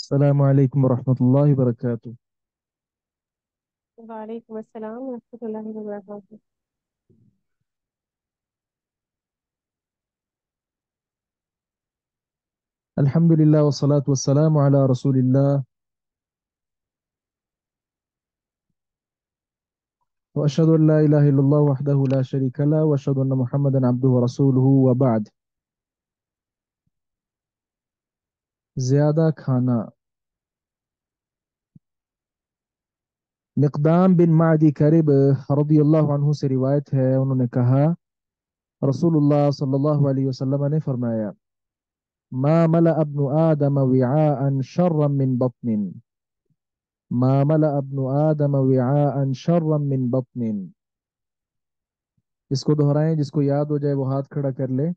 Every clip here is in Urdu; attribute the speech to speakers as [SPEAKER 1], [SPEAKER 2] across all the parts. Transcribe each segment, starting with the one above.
[SPEAKER 1] السلام علیکم ورحمۃ اللہ وبرکاتہ۔
[SPEAKER 2] وعلیکم السلام ورحمۃ اللہ وبرکاتہ۔
[SPEAKER 1] الحمد للہ والصلاة والسلام علی رسول اللہ واشهد ان لا الہ الا اللہ وحدہ لا شریک له واشهد ان محمدا عبدہ ورسولہ وبعد۔ زیادہ کھانا۔ مقدام بن معدی کرب رضی اللہ عنہ سے روایت ہے، انہوں نے کہا رسول اللہ صلی اللہ علیہ وسلم نے فرمایا ما ملأ ابن آدم وعاء شرا من بطن، ما ملأ ابن آدم وعاء شرا من بطن۔ اس کو دہرائیں، جس کو یاد ہو جائے وہ ہاتھ کھڑا کر لے۔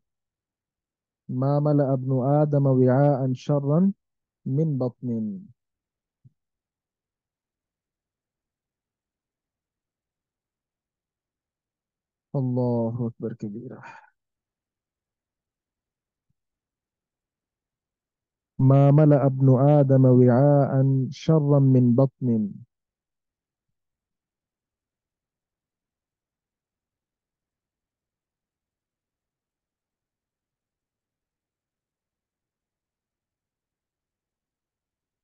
[SPEAKER 1] ما ملأ ابن آدم وعاء شرا من بطن۔ اللہ اکبر کبیرہ۔ ما ملأ ابن آدم وعاء شرا من بطن۔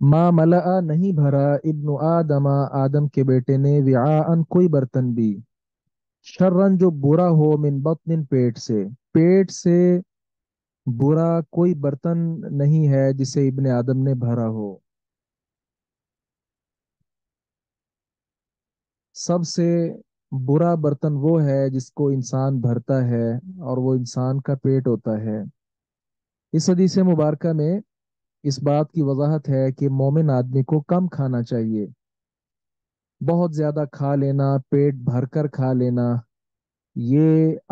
[SPEAKER 1] ما ملأ نہیں بھرا، ابن آدم آدم کے بیٹے نے، وعاء کوئی برتن بھی، شرن جو برا ہو، من بطن پیٹ سے، پیٹ سے برا کوئی برتن نہیں ہے جسے ابن آدم نے بھرا ہو۔ سب سے برا برتن وہ ہے جس کو انسان بھرتا ہے، اور وہ انسان کا پیٹ ہوتا ہے۔ اس حدیث مبارکہ میں اس بات کی وضاحت ہے کہ مومن آدمی کو کم کھانا چاہیے۔ بہت زیادہ کھا لینا، پیٹ بھر کر کھا لینا، یہ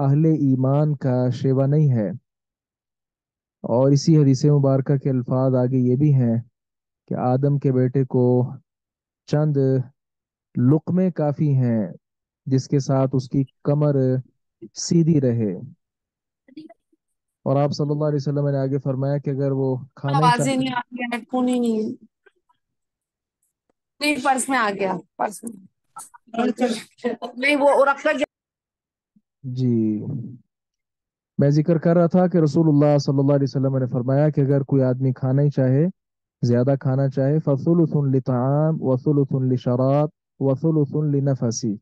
[SPEAKER 1] اہل ایمان کا شیوا نہیں ہے۔ اور اسی حدیث مبارکہ کے الفاظ آگے یہ بھی ہیں کہ آدم کے بیٹے کو چند لقمے کافی ہیں جس کے ساتھ اس کی کمر سیدھی رہے۔ اور آپ صلی اللہ علیہ وسلم نے آگے فرمایا کہ اگر وہ کھانا ہی
[SPEAKER 2] آواز ہی
[SPEAKER 1] چاہتا
[SPEAKER 2] نہیں آ رہی ہے، ہیڈ فون ہی نہیں ہے۔ نہیں، پرس میں آ گیا، پرس میں نہیں، وہ رکھ کر
[SPEAKER 1] جی، میں ذکر کر رہا تھا کہ رسول اللہ صلی اللہ علیہ وسلم نے فرمایا کہ اگر کوئی آدمی کھانا ہی چاہے، زیادہ کھانا چاہے، فثلث لطعام وثلث لشراب وثلث لنفسی،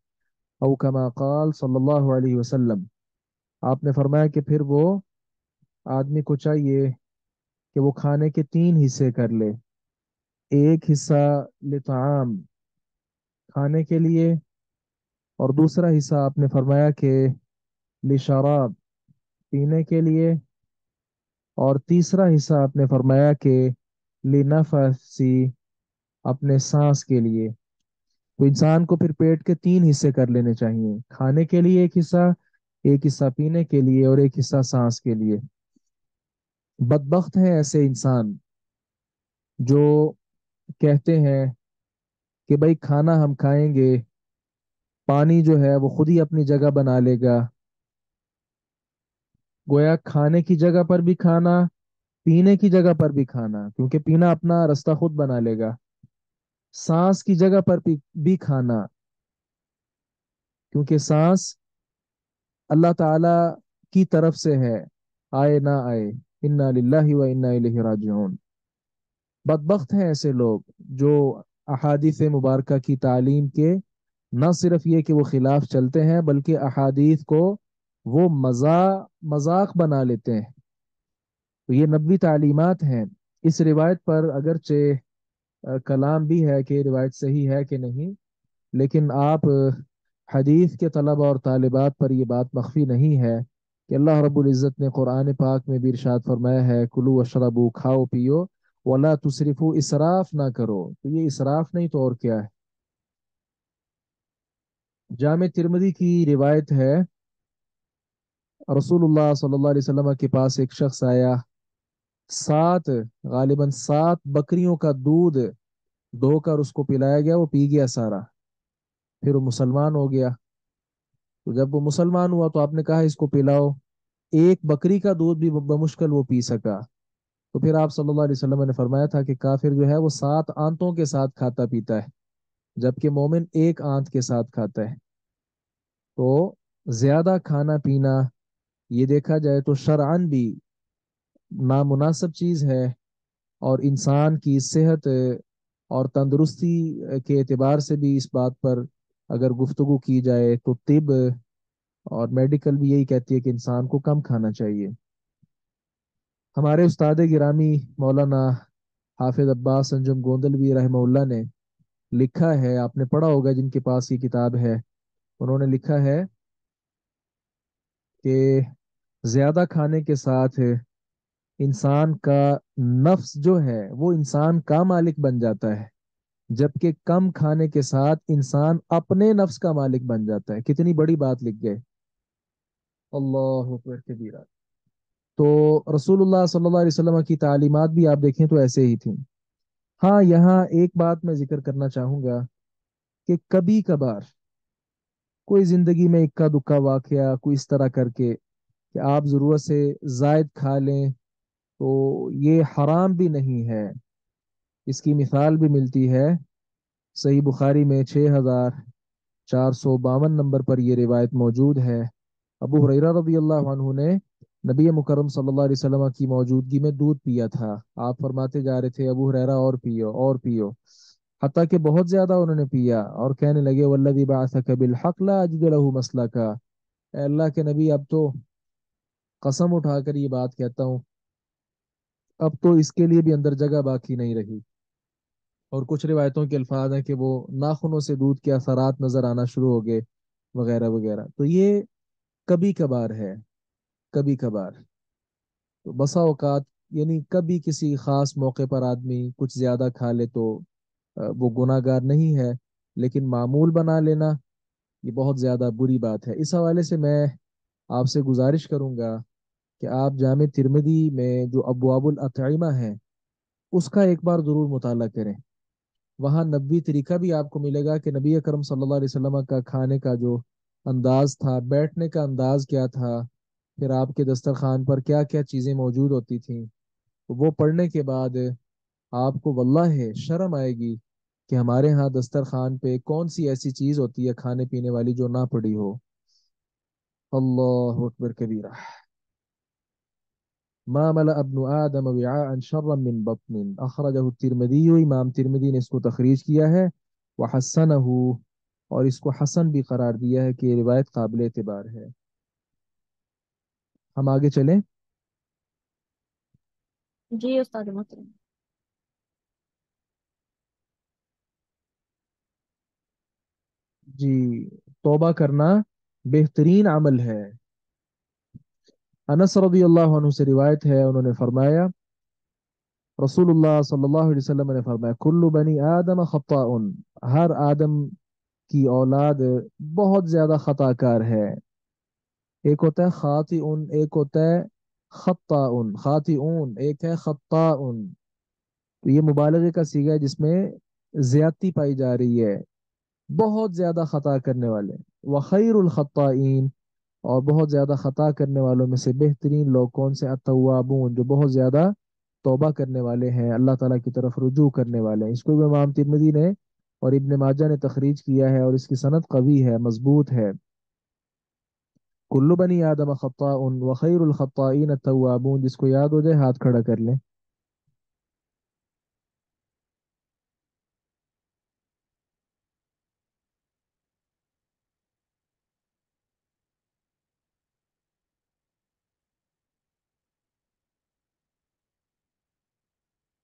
[SPEAKER 1] او کما قال صلی اللہ علیہ وسلم۔ آپ نے فرمایا کہ پھر وہ آدمی کو چاہیے کہ وہ کھانے کے تین حصے کر لے۔ ایک حصہ لطعام، کھانے کے لیے، اور دوسرا حصہ آپ نے فرمایا کہ لشراب، پینے کے لیے، اور تیسرا حصہ آپ نے فرمایا کہ لنفسی، اپنے سانس کے لیے۔ تو انسان کو پھر پیٹ کے تین حصے کر لینے چاہیے، کھانے کے لیے ایک حصہ پینے کے لیے، اور ایک حصہ سانس کے لیے۔ بدبخت ہیں ایسے انسان جو کہتے ہیں کہ بھائی کھانا ہم کھائیں گے، پانی جو ہے وہ خود ہی اپنی جگہ بنا لے گا۔ گویا کھانے کی جگہ پر بھی کھانا، پینے کی جگہ پر بھی کھانا، کیونکہ پینا اپنا راستہ خود بنا لے گا۔ سانس کی جگہ پر بھی کھانا، کیونکہ سانس اللہ تعالی کی طرف سے ہے، آئے نہ آئے، انا للہ و انا الیہ راجعون۔ بدبخت ہیں ایسے لوگ جو احادیث مبارکہ کی تعلیم کے نہ صرف یہ کہ وہ خلاف چلتے ہیں، بلکہ احادیث کو وہ مذاق بنا لیتے ہیں۔ تو یہ نبوی تعلیمات ہیں۔ اس روایت پر اگرچہ کلام بھی ہے کہ یہ روایت صحیح ہے کہ نہیں، لیکن آپ حدیث کے طلبہ اور طالبات پر یہ بات مخفی نہیں ہے کہ اللہ رب العزت نے قرآن پاک میں بھی ارشاد فرمایا ہے، کلو وشربو، کھاؤ پیو، ولا تسرفو، اسراف نہ کرو۔ تو یہ اسراف نہیں تو اور کیا ہے؟ جامع ترمذی کی روایت ہے، رسول اللہ صلی اللہ علیہ وسلم کے پاس ایک شخص آیا، سات، غالباً سات بکریوں کا دودھ دھو کر اس کو پلایا گیا، وہ پی گیا سارا، پھر وہ مسلمان ہو گیا۔ تو جب وہ مسلمان ہوا تو آپ نے کہا اس کو پلاؤ، ایک بکری کا دودھ بھی بمشکل وہ پی سکا۔ تو پھر آپ صلی اللہ علیہ وسلم نے فرمایا تھا کہ کافر جو ہے وہ 7 آنتوں کے ساتھ کھاتا پیتا ہے، جبکہ مومن ایک آنت کے ساتھ کھاتا ہے۔ تو زیادہ کھانا پینا یہ دیکھا جائے تو شرعن بھی نامناسب چیز ہے، اور انسان کی صحت اور تندرستی کے اعتبار سے بھی اس بات پر اگر گفتگو کی جائے تو طب اور میڈیکل بھی یہی کہتی ہے کہ انسان کو کم کھانا چاہیے۔ ہمارے استاد گرامی مولانا حافظ عباس انجم گوندلوی رحمہ اللہ نے لکھا ہے، آپ نے پڑھا ہوگا جن کے پاس یہ کتاب ہے، انہوں نے لکھا ہے کہ زیادہ کھانے کے ساتھ انسان کا نفس جو ہے وہ انسان کا مالک بن جاتا ہے، جبکہ کم کھانے کے ساتھ انسان اپنے نفس کا مالک بن جاتا ہے۔ کتنی بڑی بات لکھ گئے! اللہ اکبر کبیرہ! تو رسول اللہ صلی اللہ علیہ وسلم کی تعلیمات بھی آپ دیکھیں تو ایسے ہی تھیں۔ ہاں، یہاں ایک بات میں ذکر کرنا چاہوں گا کہ کبھی کبھار کوئی زندگی میں اکا دکا واقعہ کوئی اس طرح کر کے کہ آپ ضرورت سے زائد کھا لیں تو یہ حرام بھی نہیں ہے۔ اس کی مثال بھی ملتی ہے، صحیح بخاری میں 6452 نمبر پر یہ روایت موجود ہے۔ ابو ہریرہ رضی اللہ عنہ نے نبی مکرم صلی اللہ علیہ وسلم کی موجودگی میں دودھ پیا تھا۔ آپ فرماتے جا رہے تھے ابو ہریرہ اور پیو اور پیو، حتیٰ کہ بہت زیادہ انہوں نے پیا اور کہنے لگے والذی بعثک بالحق لا اجد له مسلکا، اے اللہ کے نبی اب تو قسم اٹھا کر یہ بات کہتا ہوں، اب تو اس کے لیے بھی اندر جگہ باقی نہیں رہی۔ اور کچھ روایتوں کے الفاظ ہیں کہ وہ ناخنوں سے دودھ کے اثرات نظر آنا شروع ہو گئے وغیرہ وغیرہ۔ تو یہ کبھی کبھار ہے، کبھی کبھار، تو بسا اوقات یعنی کبھی کسی خاص موقع پر آدمی کچھ زیادہ کھا لے تو وہ گناہ گار نہیں ہے، لیکن معمول بنا لینا یہ بہت زیادہ بری بات ہے۔ اس حوالے سے میں آپ سے گزارش کروں گا کہ آپ جامع ترمذی میں جو ابواب الاطعمہ ہے اس کا ایک بار ضرور مطالعہ کریں۔ وہاں نبوی طریقہ بھی آپ کو ملے گا کہ نبی اکرم صلی اللہ علیہ وسلم کا کھانے کا جو انداز تھا، بیٹھنے کا انداز کیا تھا، پھر آپ کے دسترخوان پر کیا کیا چیزیں موجود ہوتی تھیں، وہ پڑھنے کے بعد آپ کو واللہ ہے شرم آئے گی کہ ہمارے ہاں دسترخوان پہ کون سی ایسی چیز ہوتی ہے کھانے پینے والی جو نہ پڑی ہو۔ اللہ اکبر کبیرہ! ما ملأ ابن آدم وعاء شرا من بطن، اخرجہ الترمذی، امام ترمذی نے اس کو تخریج کیا ہے، وحسنہ، اور اس کو حسن بھی قرار دیا ہے کہ یہ روایت قابل اعتبار ہے۔ ہم آگے چلیں۔
[SPEAKER 2] جی استاد محترم۔
[SPEAKER 1] جی، توبہ کرنا بہترین عمل ہے۔ انس رضی اللہ عنہ سے روایت ہے، انہوں نے فرمایا رسول اللہ صلی اللہ علیہ وسلم نے فرمایا کل بنی آدم خطاء، ہر آدم کی اولاد بہت زیادہ خطا کار ہے۔ ایک ہوتا ہے خاطئون، ایک ہوتا ہے خطاؤن، خاطئون ایک ہے خطاؤن، تو یہ مبالغے کا صیغہ ہے جس میں زیادتی پائی جا رہی ہے، بہت زیادہ خطا کرنے والے۔ وخیر الخطائین، اور بہت زیادہ خطا کرنے والوں میں سے بہترین لوگ کون سے؟ التوابون، جو بہت زیادہ توبہ کرنے والے ہیں، اللہ تعالیٰ کی طرف رجوع کرنے والے ہیں۔ اس کو بھی امام ترمذی نے اور ابن ماجہ نے تخریج کیا ہے، اور اس کی سند قوی ہے، مضبوط ہے۔ کل بنی آدم خطاء وخیر الخطائین التوابون، جس کو یاد ہو جائے ہاتھ کھڑا کر لیں۔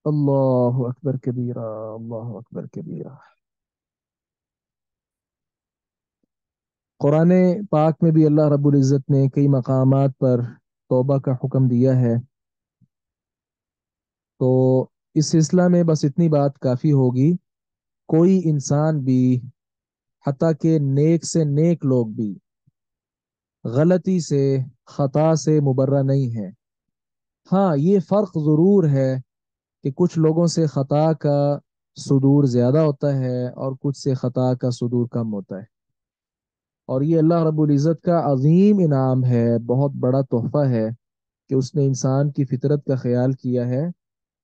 [SPEAKER 1] اللہ اکبر کبیرہ! اللہ اکبر کبیرہ! قرآن پاک میں بھی اللہ رب العزت نے کئی مقامات پر توبہ کا حکم دیا ہے، تو اس سلسلہ میں بس اتنی بات کافی ہوگی۔ کوئی انسان بھی، حتیٰ کہ نیک سے نیک لوگ بھی، غلطی سے، خطا سے مبرہ نہیں ہے۔ ہاں، یہ فرق ضرور ہے کہ کچھ لوگوں سے خطا کا صدور زیادہ ہوتا ہے اور کچھ سے خطا کا صدور کم ہوتا ہے، اور یہ اللہ رب العزت کا عظیم انعام ہے، بہت بڑا تحفہ ہے کہ اس نے انسان کی فطرت کا خیال کیا ہے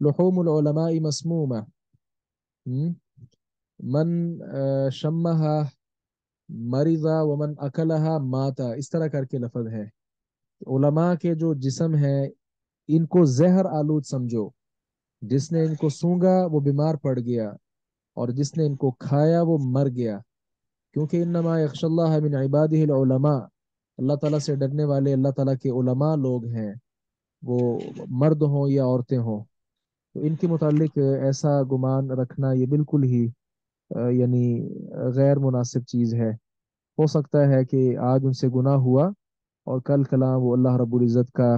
[SPEAKER 1] لحوم العلماء مسمومہ، ہم، من شمہا مریضا ومن اکلہا ماتا، اس طرح کر کے لفظ ہے۔ علماء کے جو جسم ہیں ان کو زہر آلود سمجھو، جس نے ان کو سونگا وہ بیمار پڑ گیا، اور جس نے ان کو کھایا وہ مر گیا، کیونکہ انما یخشى اللہ من عبادہ العلماء، اللہ تعالیٰ سے ڈرنے والے اللہ تعالیٰ کے علماء لوگ ہیں، وہ مرد ہوں یا عورتیں ہوں۔ تو ان کے متعلق ایسا گمان رکھنا یہ بالکل ہی یعنی غیر مناسب چیز ہے۔ ہو سکتا ہے کہ آج ان سے گناہ ہوا اور کل کلام وہ اللہ رب العزت کا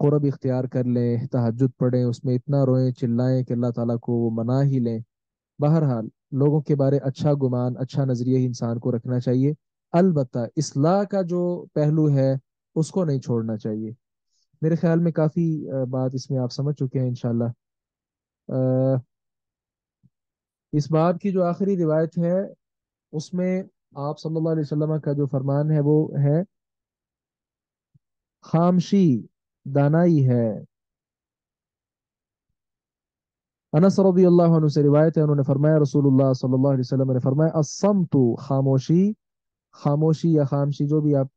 [SPEAKER 1] قرب اختیار کر لیں، تہجد پڑھیں، اس میں اتنا روئیں چلائیں کہ اللہ تعالیٰ کو وہ منا ہی لیں۔ بہرحال لوگوں کے بارے اچھا گمان، اچھا نظریہ ہی انسان کو رکھنا چاہیے، البتہ اصلاح کا جو پہلو ہے اس کو نہیں چھوڑنا چاہیے۔ میرے خیال میں کافی بات اس میں آپ سمجھ چکے ہیں انشاءاللہ۔ اس باب کی جو آخری روایت ہے اس میں آپ صلی اللہ علیہ وسلم کا جو فرمان ہے وہ ہے خامشی دانائی ہے۔ انس رضی اللہ عنہ سے روایت ہے، انہوں نے فرمایا رسول اللہ صلی اللہ علیہ وسلم نے فرمایا الصمت، خاموشی، خاموشی یا خامشی جو بھی آپ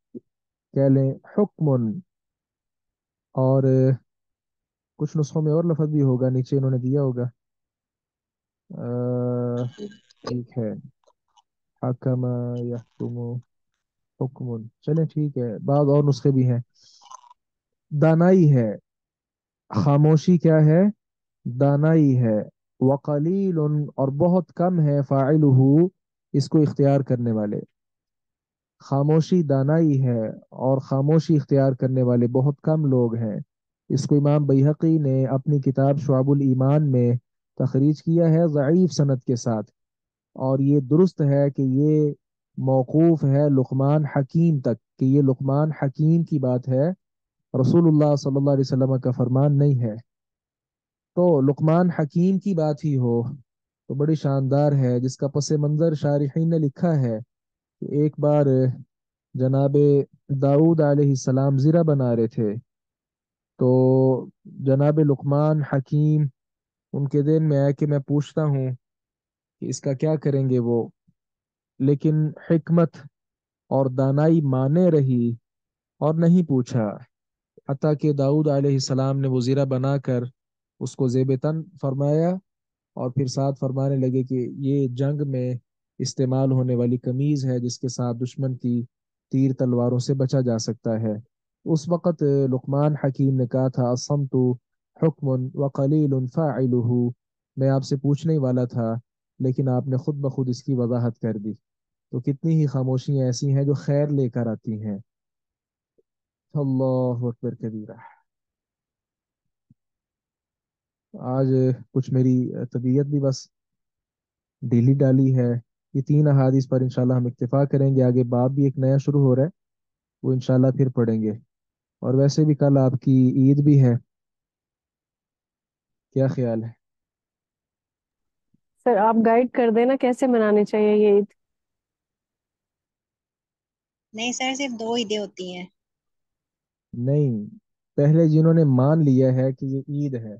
[SPEAKER 1] کہہ لیں، حکم، اور کچھ نسخوں میں اور لفظ بھی ہوگا، نیچے انہوں نے دیا ہوگا، ایک ہے حکم یحکم حکم، چلیں ٹھیک ہے، بعض اور نسخے بھی ہیں۔ دانائی ہے، خاموشی کیا ہے؟ دانائی ہے، وقلیل اور بہت کم ہے، فاعلہ اس کو اختیار کرنے والے۔ خاموشی دانائی ہے اور خاموشی اختیار کرنے والے بہت کم لوگ ہیں۔ اس کو امام بیہقی نے اپنی کتاب شعب الایمان میں تخریج کیا ہے ضعیف سند کے ساتھ، اور یہ درست ہے کہ یہ موقوف ہے لقمان حکیم تک، کہ یہ لقمان حکیم کی بات ہے، رسول اللہ صلی اللہ علیہ وسلم کا فرمان نہیں ہے۔ تو لقمان حکیم کی بات ہی ہو تو بڑی شاندار ہے، جس کا پس منظر شارحین نے لکھا ہے کہ ایک بار جناب داؤد علیہ السلام زیرہ بنا رہے تھے، تو جناب لقمان حکیم ان کے ذہن میں آیا کہ میں پوچھتا ہوں کہ اس کا کیا کریں گے وہ، لیکن حکمت اور دانائی مانے رہی اور نہیں پوچھا، حتیٰ کہ داؤد علیہ السلام نے وہ زیرہ بنا کر اس کو زیب تن فرمایا، اور پھر ساتھ فرمانے لگے کہ یہ جنگ میں استعمال ہونے والی قمیض ہے جس کے ساتھ دشمن کی تیر تلواروں سے بچا جا سکتا ہے۔ اس وقت لقمان حکیم نے کہا تھا الصمت حکم وقلیل فاعلہ، میں آپ سے پوچھنے ہی والا تھا لیکن آپ نے خود بخود اس کی وضاحت کر دی۔ تو کتنی ہی خاموشیاں ایسی ہیں جو خیر لے کر آتی ہیں۔ اللہ اکبر کبیرہ۔ آج کچھ میری طبیعت بھی بس ڈھیلی ڈالی ہے۔ یہ تین احادیث پر انشاءاللہ ہم اکتفا کریں گے، آگے باب بھی ایک نیا شروع ہو رہا ہے، وہ انشاءاللہ پھر پڑھیں گے۔ اور ویسے بھی کل آپ کی عید بھی ہے، کیا خیال ہے؟
[SPEAKER 3] سر آپ گائیڈ کر دینا کیسے منانے چاہیے یہ عید۔
[SPEAKER 2] نہیں سر، صرف 2 عیدیں ہوتی ہیں۔
[SPEAKER 1] نہیں، پہلے جنہوں نے مان لیا ہے کہ یہ عید ہے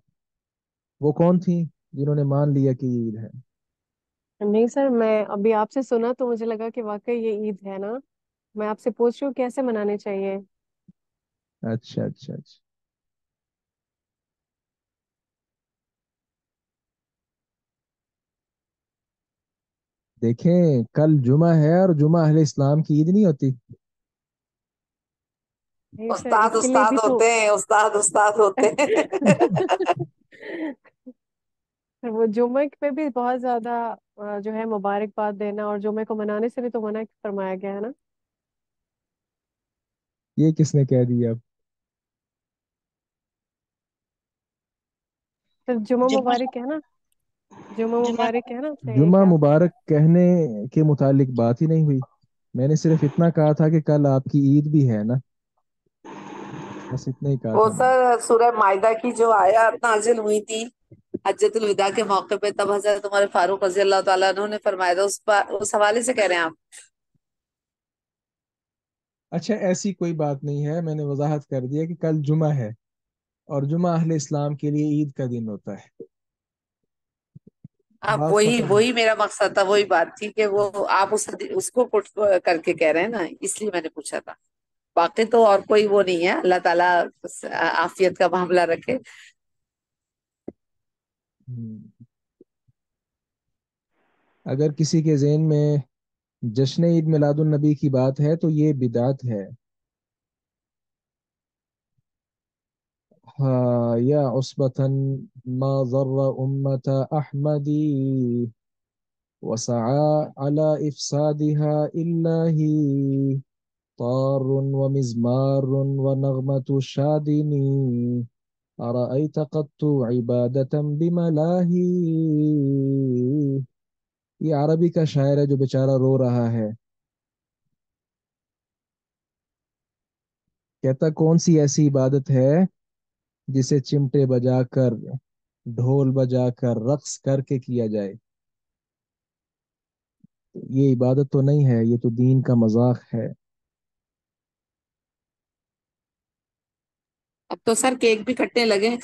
[SPEAKER 1] وہ کون تھی؟ جنہوں نے مان لیا کہ یہ عید ہے؟
[SPEAKER 3] نہیں سر، میں ابھی آپ سے سنا تو مجھے لگا کہ واقعی یہ عید ہے نا، میں آپ سے پوچھ رہی ہوں کیسے منانے چاہیے۔
[SPEAKER 1] اچھا اچھا اچھا، دیکھیں کل جمعہ ہے اور جمعہ اہل اسلام کی عید نہیں ہوتی؟
[SPEAKER 3] نہیں سر،
[SPEAKER 2] استاد
[SPEAKER 3] اس کے لیے
[SPEAKER 2] استاد
[SPEAKER 3] بھی تو
[SPEAKER 2] ہوتے ہیں، استاد استاد ہوتے ہیں۔
[SPEAKER 3] وہ جمعہ پہ بھی بہت زیادہ جو ہے مبارکباد دینا اور جمعے کو منانے سے بھی تو منع فرمایا گیا ہے نا۔
[SPEAKER 1] یہ کس نے کہہ دیا اب؟
[SPEAKER 3] پھر جمعہ
[SPEAKER 2] جمعہ
[SPEAKER 3] مبارک ہے نا، جمعہ
[SPEAKER 2] جمعہ
[SPEAKER 3] مبارک ہے نا، صحیح
[SPEAKER 1] جمعہ
[SPEAKER 3] کیا آپ نے۔
[SPEAKER 1] مبارک کہنے کے متعلق بات ہی نہیں ہوئی، میں نے صرف اتنا کہا تھا کہ کل آپ کی عید بھی ہے نا، بس اتنا ہی کہا
[SPEAKER 2] وہ
[SPEAKER 1] تھا میں نے۔
[SPEAKER 2] سر سورہ مائدہ کی جو آیات نازل ہوئی تھی حجۃ الوداع کے موقع پہ، تب حضرت عمر فاروق رضی اللہ تعالیٰ عنہ نے فرمایا تھا، اس حوالے سے کہہ رہے ہیں آپ؟
[SPEAKER 1] اچھا ایسی کوئی بات نہیں ہے، میں نے وضاحت کر دیا کہ کل جمعہ ہے، اور جمعہ اہل اسلام کے لیے عید کا دن ہوتا ہے.
[SPEAKER 2] اب
[SPEAKER 1] بات
[SPEAKER 2] وہی
[SPEAKER 1] ختم.
[SPEAKER 2] وہی میرا مقصد تھا، وہی بات تھی کہ وہ آپ اس کو پٹ کر کے کہہ رہے ہیں نا، اس لیے میں نے پوچھا تھا. باقی تو اور کوئی وہ نہیں ہے، اللہ تعالیٰ بس عافیت کا معاملہ رکھے.
[SPEAKER 1] ہم، اگر کسی کے ذہن میں جشن عید میلاد النبی کی بات ہے تو یہ بدعت ہے. ہاں یا عصبة ما ضر أمة أحمدی وسعى على إفسادها إلا هي طار ومزمار ونغمة شادني أرأيت قط عبادة بملاهي. یہ عربی کا شاعر ہے جو بیچارہ رو رہا ہے. کہتا کون سی ایسی عبادت ہے جسے چمٹے بجا کر ڈھول بجا کر رقص کر کے کیا جائے. یہ عبادت تو نہیں ہے، یہ تو دین کا مذاق ہے.
[SPEAKER 2] اب تو سر کیک بھی کٹنے لگے ہیں،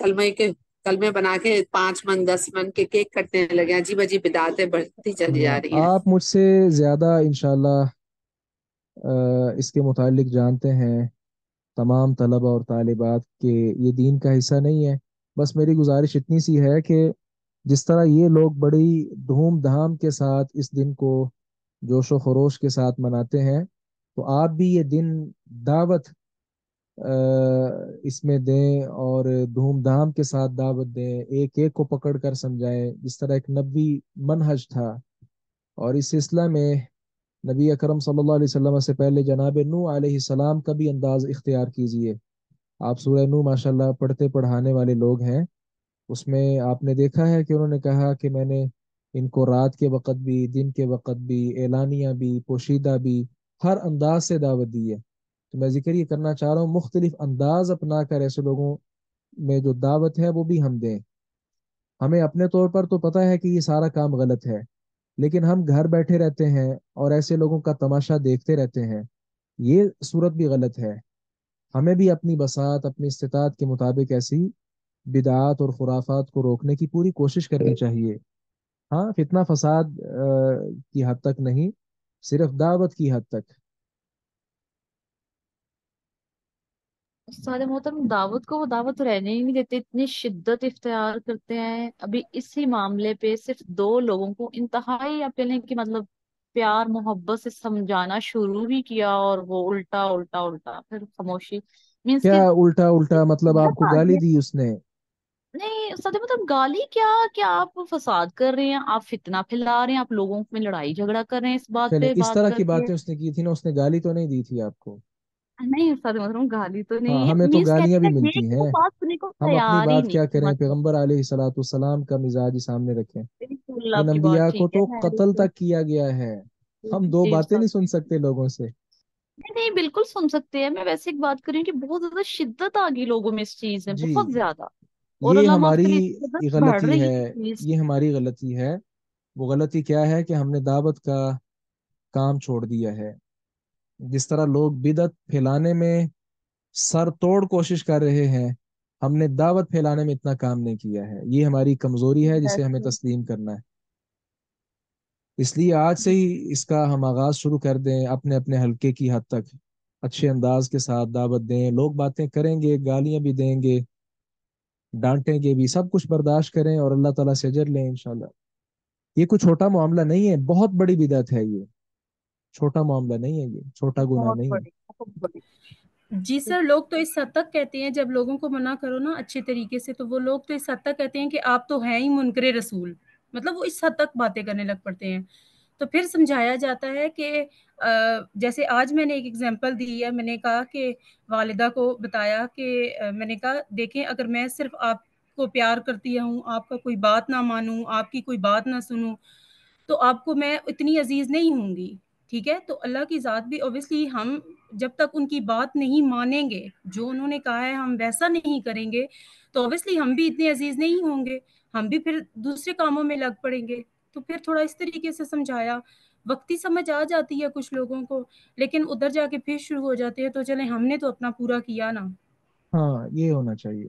[SPEAKER 2] کلمے بنا کے 5 من 10 من کے کیک کٹنے لگے ہیں. عجیب عجیب بدعتیں بڑھتی چلی جا رہی ہیں.
[SPEAKER 1] آپ مجھ سے زیادہ انشاءاللہ اس کے متعلق جانتے ہیں. تمام طلبہ اور طالبات کے یہ دین کا حصہ نہیں ہے. بس میری گزارش اتنی سی ہے کہ جس طرح یہ لوگ بڑی دھوم دھام کے ساتھ اس دن کو جوش و خروش کے ساتھ مناتے ہیں، تو آپ بھی یہ دن دعوت اس میں دیں اور دھوم دھام کے ساتھ دعوت دیں. ایک ایک کو پکڑ کر سمجھائیں جس طرح ایک نبی منہج تھا. اور اس سلسلہ میں نبی اکرم صلی اللہ علیہ وسلم سے پہلے جناب نوح علیہ السلام کا بھی انداز اختیار کیجئے. آپ سورہ نوح ماشاءاللہ پڑھتے پڑھانے والے لوگ ہیں. اس میں آپ نے دیکھا ہے کہ انہوں نے کہا کہ میں نے ان کو رات کے وقت بھی دن کے وقت بھی اعلانیہ بھی پوشیدہ بھی ہر انداز سے دعوت دی ہے. تو میں ذکر یہ کرنا چاہ رہا ہوں مختلف انداز اپنا کر ایسے لوگوں میں جو دعوت ہے وہ بھی ہم دیں. ہمیں اپنے طور پر تو پتہ ہے کہ یہ سارا کام غلط ہے، لیکن ہم گھر بیٹھے رہتے ہیں اور ایسے لوگوں کا تماشا دیکھتے رہتے ہیں. یہ صورت بھی غلط ہے. ہمیں بھی اپنی بساط اپنی استطاعت کے مطابق ایسی بدعات اور خرافات کو روکنے کی پوری کوشش کرنی چاہیے. ہاں فتنہ فساد کی حد تک نہیں، صرف دعوت کی حد تک.
[SPEAKER 4] استاد محترم، دعوت کو وہ دعوت رہنے ہی نہیں دیتے، اتنی شدت اختیار کرتے ہیں. ابھی اسی معاملے پہ صرف 2 لوگوں کو انتہائی آپ کہہ لیں کہ مطلب پیار محبت سے سمجھانا شروع بھی کیا، اور وہ الٹا الٹا الٹا پھر خاموشی. مینس کہ
[SPEAKER 1] کیا الٹا الٹا مطلب آپ کو
[SPEAKER 4] بس
[SPEAKER 1] گالی
[SPEAKER 4] آگے
[SPEAKER 1] دی اس نے؟
[SPEAKER 4] نہیں استاد مطلب گالی کیا کہ آپ فساد کر رہے ہیں، آپ فتنہ پھیلا رہے ہیں، آپ لوگوں میں لڑائی جھگڑا کر رہے ہیں اس بات
[SPEAKER 1] چلیں
[SPEAKER 4] پہ
[SPEAKER 1] اس
[SPEAKER 4] بات
[SPEAKER 1] طرح
[SPEAKER 4] کر
[SPEAKER 1] کی
[SPEAKER 4] کے.
[SPEAKER 1] باتیں اس نے کی تھی نا، اس نے گالی تو نہیں دی تھی آپ کو؟
[SPEAKER 4] نہیں استاد محترم گالی تو
[SPEAKER 1] ہاں
[SPEAKER 4] نہیں ہے،
[SPEAKER 1] ہمیں تو
[SPEAKER 4] مینس
[SPEAKER 1] گالیاں
[SPEAKER 4] کہنے
[SPEAKER 1] بھی
[SPEAKER 4] کا یہ
[SPEAKER 1] ملتی
[SPEAKER 4] کہ وہ
[SPEAKER 1] ہیں.
[SPEAKER 4] بات سننے کو
[SPEAKER 1] ہم اپنی
[SPEAKER 4] تیار ہی
[SPEAKER 1] بات
[SPEAKER 4] نہیں
[SPEAKER 1] کیا
[SPEAKER 4] ہے
[SPEAKER 1] کریں،
[SPEAKER 4] مطلب.
[SPEAKER 1] پیغمبر علیہ الصلاۃ والسلام کا مزاج ہی سامنے رکھیں.
[SPEAKER 4] بالکل آپ
[SPEAKER 1] ان
[SPEAKER 4] کی بات
[SPEAKER 1] انبیاء کو
[SPEAKER 4] ٹھیک ہے،
[SPEAKER 1] تو
[SPEAKER 4] میں
[SPEAKER 1] قتل
[SPEAKER 4] بالکل
[SPEAKER 1] تک کیا گیا ہے. ہم دو
[SPEAKER 4] جی
[SPEAKER 1] باتیں
[SPEAKER 4] استاد.
[SPEAKER 1] نہیں سن سکتے لوگوں سے.
[SPEAKER 4] نہیں نہیں بالکل سن سکتے ہیں. میں ویسے ایک بات کر رہی ہوں کہ بہت زیادہ شدت آ گئی لوگوں میں اس چیز میں،
[SPEAKER 1] جی
[SPEAKER 4] بہت زیادہ. اور
[SPEAKER 1] یہ
[SPEAKER 4] اللہ معاف
[SPEAKER 1] ہماری
[SPEAKER 4] کرے اتنی زیادہ بڑھ
[SPEAKER 1] غلطی
[SPEAKER 4] رہی
[SPEAKER 1] ہے.
[SPEAKER 4] ہے چیز.
[SPEAKER 1] یہ ہماری غلطی ہے. وہ غلطی کیا ہے کہ ہم نے دعوت کا کام چھوڑ دیا ہے. جس طرح لوگ بدعت پھیلانے میں سر توڑ کوشش کر رہے ہیں، ہم نے دعوت پھیلانے میں اتنا کام نہیں کیا ہے. یہ ہماری کمزوری ہے جسے ہمیں
[SPEAKER 4] ویسے
[SPEAKER 1] تسلیم کرنا ہے. اس لیے آج سے ہی اس کا ہم آغاز شروع کر دیں. اپنے اپنے حلقے کی حد تک اچھے انداز کے ساتھ دعوت دیں. لوگ باتیں کریں گے، گالیاں بھی دیں گے، ڈانٹیں گے بھی، سب کچھ برداشت کریں اور اللہ تعالیٰ سے اجر لیں انشاءاللہ. یہ کوئی چھوٹا معاملہ نہیں ہے، بہت بڑی بدعت ہے یہ. چھوٹا معاملہ نہیں ہے، یہ چھوٹا گناہ
[SPEAKER 4] بہت
[SPEAKER 1] نہیں ہے.
[SPEAKER 4] بڑی بہت بڑی.
[SPEAKER 5] جی سر، لوگ تو اس حد تک کہتے ہیں جب لوگوں کو منع کرو نا اچھے طریقے سے، تو وہ لوگ تو اس حد تک کہتے ہیں کہ آپ تو ہیں ہی منکر رسول. مطلب وہ اس حد تک باتیں کرنے لگ پڑتے ہیں. تو پھر سمجھایا جاتا ہے کہ جیسے آج میں نے ایک اگزامپل دی ہے. میں نے کہا کہ والدہ کو بتایا کہ میں نے کہا دیکھیں، اگر میں صرف آپ کو پیار کرتی ہوں، آپ کا کوئی بات نہ مانوں، آپ کی کوئی بات نہ سنوں، تو آپ کو میں اتنی عزیز نہیں ہوں گی. ٹھیک ہے، تو اللہ کی ذات بھی اوبیسلی ہم جب تک ان کی بات نہیں مانیں گے، جو انہوں نے کہا ہے ہم ویسا نہیں کریں گے، تو اوبیسلی ہم بھی اتنے عزیز نہیں ہوں گے. ہم بھی پھر دوسرے کاموں میں لگ پڑیں گے. تو پھر تھوڑا اس طریقے سے سمجھایا. وقتی سمجھ آ جاتی ہے کچھ لوگوں کو، لیکن ادھر جا کے پھر شروع ہو جاتے ہیں. تو چلیں ہم نے تو اپنا پورا کیا نا.
[SPEAKER 1] ہاں یہ ہونا چاہیے.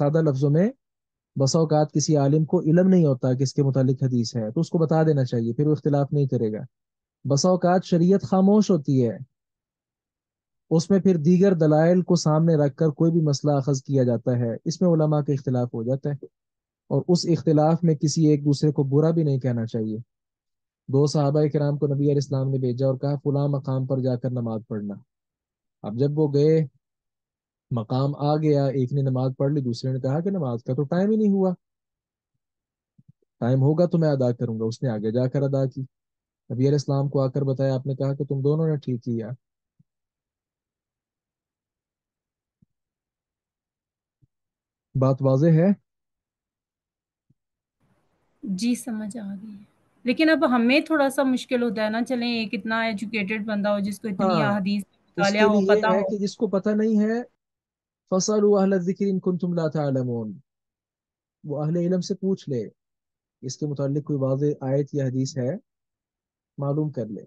[SPEAKER 1] سادہ لفظوں میں بسا اوقات کسی عالم کو علم نہیں ہوتا کہ اس کے متعلق حدیث ہے تو اس کو بتا دینا چاہیے، پھر وہ اختلاف نہیں کرے گا۔ بسا اوقات شریعت خاموش ہوتی ہے، اس میں پھر دیگر دلائل کو سامنے رکھ کر کوئی بھی مسئلہ اخذ کیا جاتا ہے، اس میں علماء کا اختلاف ہو جاتا ہے، اور اس اختلاف میں کسی ایک دوسرے کو برا بھی نہیں کہنا چاہیے۔ دو صحابہ کرام کو نبی علیہ السلام نے بھیجا اور کہا فلاں مقام پر جا کر نماز پڑھنا۔ اب جب وہ گئے، مقام آ گیا، ایک نے نماز پڑھ لی، دوسرے نے کہا کہ نماز کا تو ٹائم ہی نہیں ہوا، ٹائم ہوگا تو میں ادا کروں گا۔ اس نے آگے جا کر ادا کی، نبی علیہ السلام کو آ کر بتایا، آپ نے کہا کہ تم دونوں نے ٹھیک کیا۔ بات واضح ہے؟
[SPEAKER 5] جی سمجھ آ گئی ہے، لیکن اب ہمیں تھوڑا سا مشکل ہوتا ہے نا، چلیں ایک اتنا ایجوکیٹڈ بندہ ہو جس کو اتنی
[SPEAKER 1] ہاں،
[SPEAKER 5] احادیث
[SPEAKER 1] اس
[SPEAKER 5] مطالعہ
[SPEAKER 1] کے
[SPEAKER 5] ہو،
[SPEAKER 1] لیے
[SPEAKER 5] پتہ
[SPEAKER 1] یہ ہے
[SPEAKER 5] ہو۔
[SPEAKER 1] کہ جس کو پتہ نہیں ہے فَاسْأَلُوا أَهْلَ الذِّكْرِ إِن كُنتُمْ لَا تَعْلَمُونَ، وہ اہل علم سے پوچھ لے، اس کے متعلق کوئی واضح آیت یا حدیث ہے معلوم کر لے۔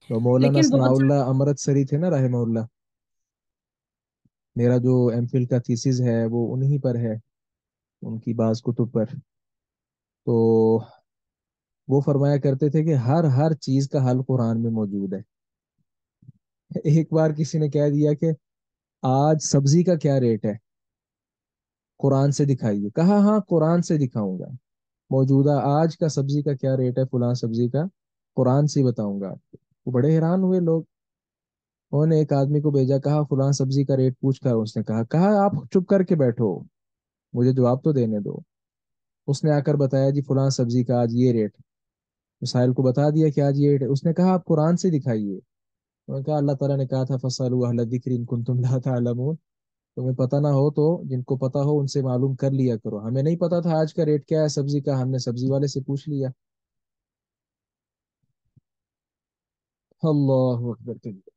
[SPEAKER 1] تو مولانا
[SPEAKER 5] لیکن
[SPEAKER 1] ثناء
[SPEAKER 5] بہت
[SPEAKER 1] اللہ امرت سری تھے نا رحمہ اللہ، میرا جو ایم فل کا تھیسز ہے وہ انہی پر ہے، ان کی بعض کتب پر۔ تو وہ فرمایا کرتے تھے کہ ہر چیز کا حل قرآن میں موجود ہے۔ ایک بار کسی نے کہہ دیا کہ آج سبزی کا کیا ریٹ ہے، قرآن سے دکھائیے۔ کہا ہاں قرآن سے دکھاؤں گا، موجودہ آج کا سبزی کا کیا ریٹ ہے فلاں سبزی کا، قرآن سے بتاؤں گا آپ کو۔ وہ بڑے حیران ہوئے لوگ، انہوں نے ایک آدمی کو بھیجا، کہا فلاں سبزی کا ریٹ پوچھ کر، اس نے کہا آپ چپ کر کے بیٹھو، مجھے جواب تو دینے دو۔ اس نے آ کر بتایا جی فلاں سبزی کا آج یہ ریٹ، مسائل کو بتا دیا کہ آج یہ ریٹ ہے۔ اس نے کہا آپ قرآن سے دکھائیے۔ انہوں نے کہا اللہ تعالیٰ نے کہا تھا فَاسْأَلُوا أَهْلَ الذِّكْرِ إِن كُنتُمْ لَا تَعْلَمُونَ، تمہیں پتہ نہ ہو تو جن کو پتہ ہو ان سے معلوم کر لیا کرو۔ ہمیں نہیں پتا تھا آج کا ریٹ کیا ہے سبزی کا، ہم نے سبزی والے سے پوچھ لیا۔ اللہ اکبر کبیر۔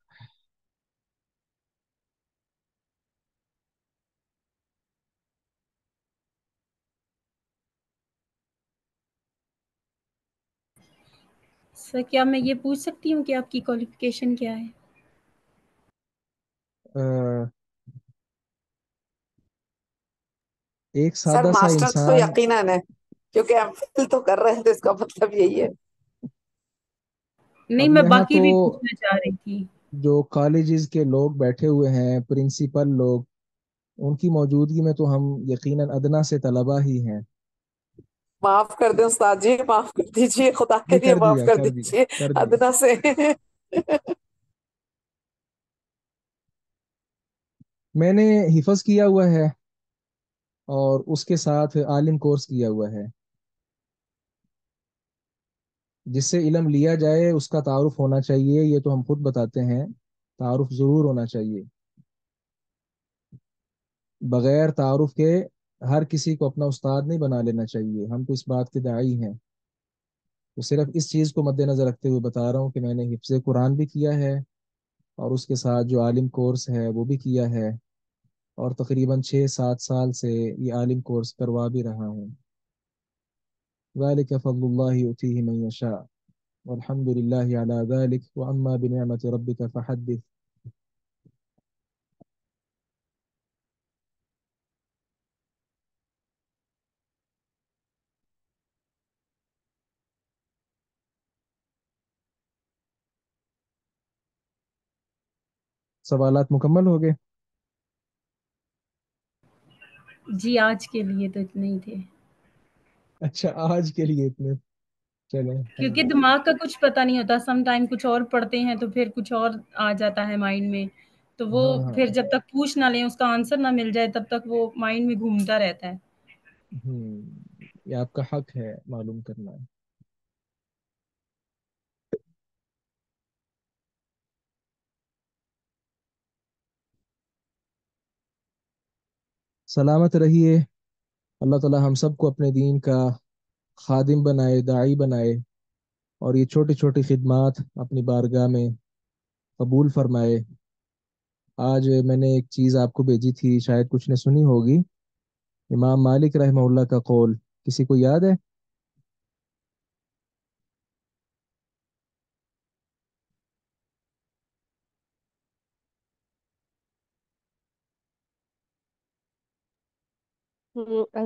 [SPEAKER 5] سر کیا میں یہ پوچھ سکتی ہوں کہ آپ کی کوالیفیکیشن کیا ہے؟
[SPEAKER 1] ایک
[SPEAKER 2] سر
[SPEAKER 1] سادہ سا
[SPEAKER 2] ماسٹرز تو
[SPEAKER 1] انسان،
[SPEAKER 2] یقیناً ہے، کیونکہ ایم فل تو کر رہے ہیں تو اس کا مطلب یہی ہے۔
[SPEAKER 5] نہیں
[SPEAKER 1] اب
[SPEAKER 5] میں
[SPEAKER 1] یہاں
[SPEAKER 5] باقی
[SPEAKER 1] تو
[SPEAKER 5] بھی پوچھنا چاہ رہی تھی۔
[SPEAKER 1] جو کالجز کے لوگ بیٹھے ہوئے ہیں، پرنسپل لوگ، ان کی موجودگی میں تو ہم یقیناً ادنا سے طلبا ہی ہیں۔
[SPEAKER 2] معاف کر دیں استاد جی، معاف کر دیجیے، خدا کے
[SPEAKER 1] جی
[SPEAKER 2] لیے
[SPEAKER 1] کر
[SPEAKER 2] معاف
[SPEAKER 1] دیا
[SPEAKER 2] کر
[SPEAKER 1] کر دیا
[SPEAKER 2] دیجیے
[SPEAKER 1] کر دیا۔
[SPEAKER 2] ادنا سے۔
[SPEAKER 1] میں نے حفظ کیا ہوا ہے اور اس کے ساتھ عالم کورس کیا ہوا ہے۔ جس سے علم لیا جائے اس کا تعارف ہونا چاہیے، یہ تو ہم خود بتاتے ہیں، تعارف ضرور ہونا چاہیے۔ بغیر تعارف کے ہر کسی کو اپنا استاد نہیں بنا لینا چاہیے، ہم تو اس بات کے داعی ہیں۔ تو صرف اس چیز کو مد نظر رکھتے ہوئے بتا رہا ہوں کہ میں نے حفظ قرآن بھی کیا ہے، اور اس کے ساتھ جو عالم کورس ہے وہ بھی کیا ہے، اور تقریباً 6 7 سال سے یہ عالم کورس کروا بھی رہا ہوں۔ ذلك فضل الله يؤتيه من يشاء والحمد لله على ذلك وأما بنعمة ربك فحدث۔ سوالات مکمل ہو گئے؟
[SPEAKER 5] جی آج کے لیے تو اتنے ہی تھے،
[SPEAKER 1] اچھا آج کے لیے اتنے، چلیں
[SPEAKER 5] کیونکہ
[SPEAKER 1] الحمدللہ۔
[SPEAKER 5] دماغ کا کچھ پتہ نہیں ہوتا، سم ٹائم کچھ اور پڑھتے ہیں تو پھر کچھ اور آ جاتا ہے مائنڈ میں، تو وہ
[SPEAKER 1] ہاں ہاں،
[SPEAKER 5] پھر جب تک پوچھ نہ لیں، اس کا آنسر نہ مل جائے، تب تک وہ مائنڈ میں گھومتا رہتا ہے۔
[SPEAKER 1] یہ آپ کا حق ہے معلوم کرنا۔ سلامت رہیے، اللہ تعالی ہم سب کو اپنے دین کا خادم بنائے، داعی بنائے، اور یہ چھوٹی چھوٹی خدمات اپنی بارگاہ میں قبول فرمائے۔ آج میں نے ایک چیز آپ کو بھیجی تھی، شاید کچھ نے سنی ہوگی، امام مالک رحمہ اللہ کا قول، کسی کو یاد ہے؟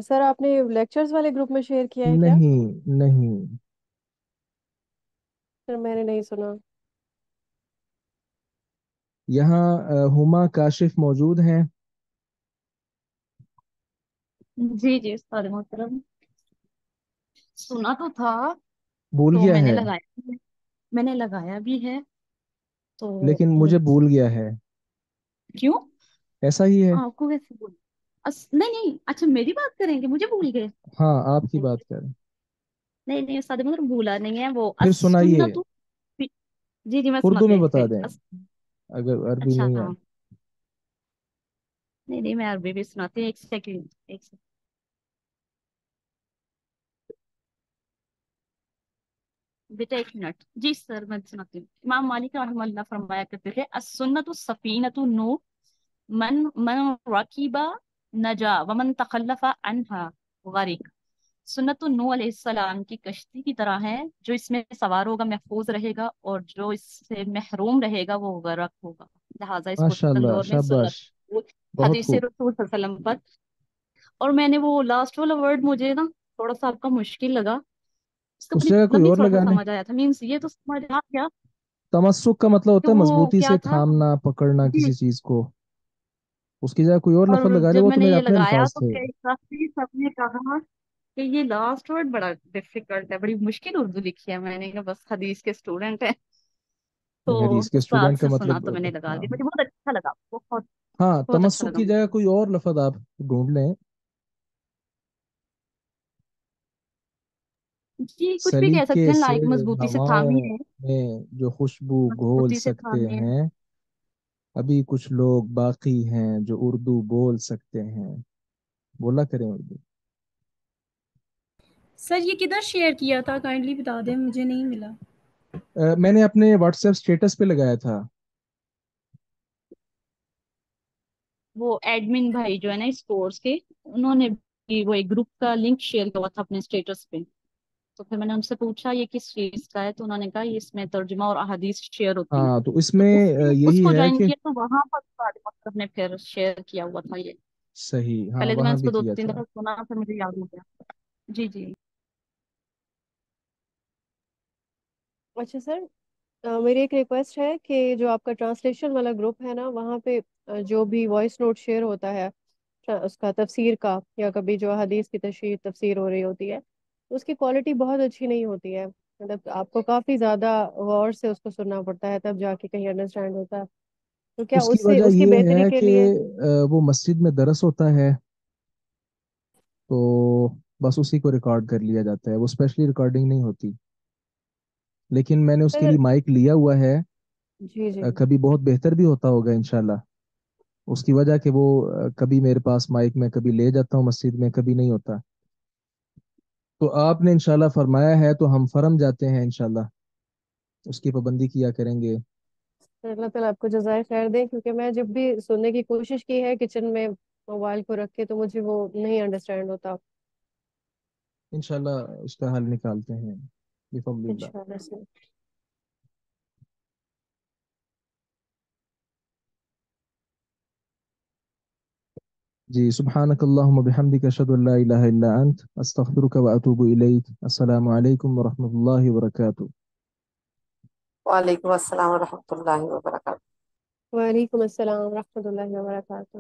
[SPEAKER 3] سر آپ نے لیکچرز والے گروپ میں شیئر کیا ہے کیا؟
[SPEAKER 1] نہیں نہیں،
[SPEAKER 3] سر میں نے نہیں سنا۔
[SPEAKER 1] یہاں ہما کاشف موجود ہیں؟
[SPEAKER 4] جی جی استاد محترم، سنا تو تھا،
[SPEAKER 1] بھول
[SPEAKER 4] تو
[SPEAKER 1] گیا
[SPEAKER 4] میں نے
[SPEAKER 1] ہے،
[SPEAKER 4] لگایا بھی ہے، میں نے لگایا بھی ہے تو
[SPEAKER 1] لیکن مجھے بھول گیا ہے،
[SPEAKER 4] کیوں؟
[SPEAKER 1] ایسا ہی ہے۔
[SPEAKER 4] آپ کو کیسے بول نہیں نہیں، اچھا میری بات کریں گے، مجھے بھول گئے؟
[SPEAKER 1] ہاں آپ کی بات کریں،
[SPEAKER 4] نہیں نہیں استاد محترم، بھولا نہیں ہے وہ
[SPEAKER 1] پھر سنائیے،
[SPEAKER 4] السنت، جی جی میں
[SPEAKER 1] اردو
[SPEAKER 4] سناتی
[SPEAKER 1] میں
[SPEAKER 4] ہوں، ایک
[SPEAKER 1] بتا
[SPEAKER 4] منٹ
[SPEAKER 1] دیں اگر عربی
[SPEAKER 4] اچھا
[SPEAKER 1] نہیں ہے۔
[SPEAKER 4] نہیں نہیں میں عربی بھی سناتی ہوں، ایک سیکنڈ ایک سیکنڈ بیٹا، ایک منٹ، جی سر میں سناتی ہوں۔ امام مالک رحمہ اللہ فرمایا کرتے تھے السنت السفینۃ نور، من رکیبا نجا ومن تخلف عنہا غرق۔ سنت نوح علیہ السلام کی کشتی کی طرح ہے، جو اس میں سوار ہوگا محفوظ رہے گا، اور جو اس سے محروم رہے گا وہ غرق ہوگا، لہٰذا اس کو
[SPEAKER 1] ماشاء اللہ،
[SPEAKER 4] تندور میں
[SPEAKER 1] شاباش،
[SPEAKER 4] سنت
[SPEAKER 1] بہت
[SPEAKER 4] حدیث
[SPEAKER 1] خوب۔
[SPEAKER 4] رسول صلی اللہ علیہ وسلم پر۔ اور میں نے وہ لاسٹ والا ورڈ مجھے نا تھوڑا سا آپ کا مشکل لگا، اس کا
[SPEAKER 1] اس جگہ
[SPEAKER 4] مطلب
[SPEAKER 1] کوئی
[SPEAKER 4] نہیں
[SPEAKER 1] اور
[SPEAKER 4] تھوڑا سا
[SPEAKER 1] لگانے،
[SPEAKER 4] سمجھ آیا تھا، مینس یہ تو سمجھ آ گیا
[SPEAKER 1] تمسک کا مطلب
[SPEAKER 4] کہ
[SPEAKER 1] ہوتا ہے
[SPEAKER 4] وہ
[SPEAKER 1] مضبوطی
[SPEAKER 4] کیا
[SPEAKER 1] سے
[SPEAKER 4] تھا۔
[SPEAKER 1] تھامنا، پکڑنا
[SPEAKER 4] جی،
[SPEAKER 1] کسی چیز کو، اس کی جگہ کوئی اور
[SPEAKER 4] اور
[SPEAKER 1] لفظ لگا لے،
[SPEAKER 4] جب
[SPEAKER 1] وہ
[SPEAKER 4] میں
[SPEAKER 1] تو
[SPEAKER 4] نے
[SPEAKER 1] میرے
[SPEAKER 4] یہ
[SPEAKER 1] اپنے
[SPEAKER 4] لگایا
[SPEAKER 1] الفاظ
[SPEAKER 4] تو
[SPEAKER 1] تھے۔
[SPEAKER 4] پھر کافی سب نے کہا کہ یہ لاسٹ ورڈ بڑا ڈیفیکلٹ ہے، بڑی مشکل اردو لکھی ہے، میں نے کہا بس حدیث کے اسٹوڈنٹ ہیں تو
[SPEAKER 1] نہیں، حدیث کے
[SPEAKER 4] استاد
[SPEAKER 1] اسٹوڈنٹ کا
[SPEAKER 4] سے سنا
[SPEAKER 1] مطلب،
[SPEAKER 4] تو میں نے لگا
[SPEAKER 1] ہاں
[SPEAKER 4] دی، مجھے بہت اچھا لگا، بہت
[SPEAKER 1] ہاں،
[SPEAKER 4] بہت اچھا
[SPEAKER 1] تمسک
[SPEAKER 4] لگا
[SPEAKER 1] کی
[SPEAKER 4] مجھے۔
[SPEAKER 1] جگہ کوئی اور لفظ آپ ڈھونڈ لیں،
[SPEAKER 4] جی کچھ بھی کہہ
[SPEAKER 1] سلیقے
[SPEAKER 4] سکتے ہیں،
[SPEAKER 1] سے
[SPEAKER 4] لائک مضبوطی سے تھامی
[SPEAKER 1] ہواؤں
[SPEAKER 4] ہے،
[SPEAKER 1] میں جو خوشبو گھول
[SPEAKER 4] مضبوطی سے
[SPEAKER 1] سکتے
[SPEAKER 4] تھامی ہے۔
[SPEAKER 1] ہیں، ابھی کچھ لوگ باقی ہیں جو اردو بول سکتے ہیں، بولا کریں اردو۔
[SPEAKER 5] سر یہ کدھر شیئر کیا تھا، کائنڈلی بتا دیں، مجھے نہیں ملا۔
[SPEAKER 1] میں نے اپنے واٹس ایپ اسٹیٹس پہ لگایا تھا۔
[SPEAKER 4] وہ ایڈمن بھائی جو ہے نا اس کورس کے، انہوں نے بھی وہ ایک گروپ کا لنک شیئر کیا ہوا تھا اپنے اسٹیٹس پہ، تو پھر میں نے ان سے پوچھا یہ کس چیز کا ہے، تو انہوں نے کہا یہ اس میں ترجمہ اور احادیث شیئر ہوتی ہیں،
[SPEAKER 1] ہاں تو اس
[SPEAKER 4] تو
[SPEAKER 1] میں
[SPEAKER 4] اس
[SPEAKER 1] یہی
[SPEAKER 4] کو
[SPEAKER 1] ہے
[SPEAKER 4] جوائن
[SPEAKER 1] کہ
[SPEAKER 4] کیا تو وہاں پر سارے مطلب نے پھر شیئر کیا ہوا تھا یہ،
[SPEAKER 1] صحیح، ہاں
[SPEAKER 4] پہلے تو میں
[SPEAKER 1] وہاں
[SPEAKER 4] اس
[SPEAKER 1] بھی
[SPEAKER 4] کو دو
[SPEAKER 1] کیا
[SPEAKER 4] تین
[SPEAKER 1] تھا۔
[SPEAKER 4] دفعہ سنا پھر مجھے یاد ہو گیا۔ جی جی
[SPEAKER 3] اچھا سر، میری ایک ریکویسٹ ہے کہ جو آپ کا ٹرانسلیشن والا گروپ ہے نا، وہاں پہ جو بھی وائس نوٹ شیئر ہوتا ہے اس کا تفسیر کا، یا کبھی جو حدیث کی تشریح تفسیر ہو رہی ہوتی ہے، اس کی کوالٹی بہت اچھی نہیں ہوتی ہے، مطلب آپ کو کافی زیادہ غور سے اس کو سننا پڑتا ہے تب جا کے کہیں انڈرسٹینڈ ہوتا ہے، تو کیا
[SPEAKER 1] اس کی
[SPEAKER 3] اس سے
[SPEAKER 1] وجہ
[SPEAKER 3] اس کی
[SPEAKER 1] یہ
[SPEAKER 3] بہتری
[SPEAKER 1] ہے
[SPEAKER 3] کے
[SPEAKER 1] کہ
[SPEAKER 3] لیے؟
[SPEAKER 1] وہ مسجد میں درس ہوتا ہے، تو بس اسی کو ریکارڈ کر لیا جاتا ہے، وہ اسپیشلی ریکارڈنگ نہیں ہوتی، لیکن میں نے اس کے
[SPEAKER 3] سر
[SPEAKER 1] لیے مائک لیا ہوا ہے،
[SPEAKER 3] جی جی
[SPEAKER 1] کبھی بہت بہتر بھی ہوتا ہوگا انشاءاللہ، اس کی وجہ کہ وہ کبھی میرے پاس مائک میں کبھی لے جاتا ہوں مسجد میں، کبھی نہیں ہوتا، تو آپ نے انشاءاللہ فرمایا ہے تو ہم فرم جاتے ہیں انشاءاللہ، اس کی پابندی کیا کریں گے۔
[SPEAKER 3] سر، اللہ تعالیٰ آپ کو جزائے خیر دے، کیونکہ میں جب بھی سننے کی کوشش کی ہے کچن میں موبائل کو رکھ کے، تو مجھے وہ نہیں انڈرسٹینڈ ہوتا۔
[SPEAKER 1] انشاءاللہ اس کا حل نکالتے ہیں بفضل اللہ۔
[SPEAKER 3] انشاءاللہ سر۔
[SPEAKER 1] جی، سبحانک اللہم بحمدک اشہد ان لا الہ الا انت استغفرک واتوب الیک، السلام علیکم ورحمۃ اللہ وبرکاتہ۔
[SPEAKER 2] وعلیکم السلام ورحمۃ اللہ وبرکاتہ۔
[SPEAKER 3] وعلیکم السلام ورحمۃ اللہ وبرکاتہ۔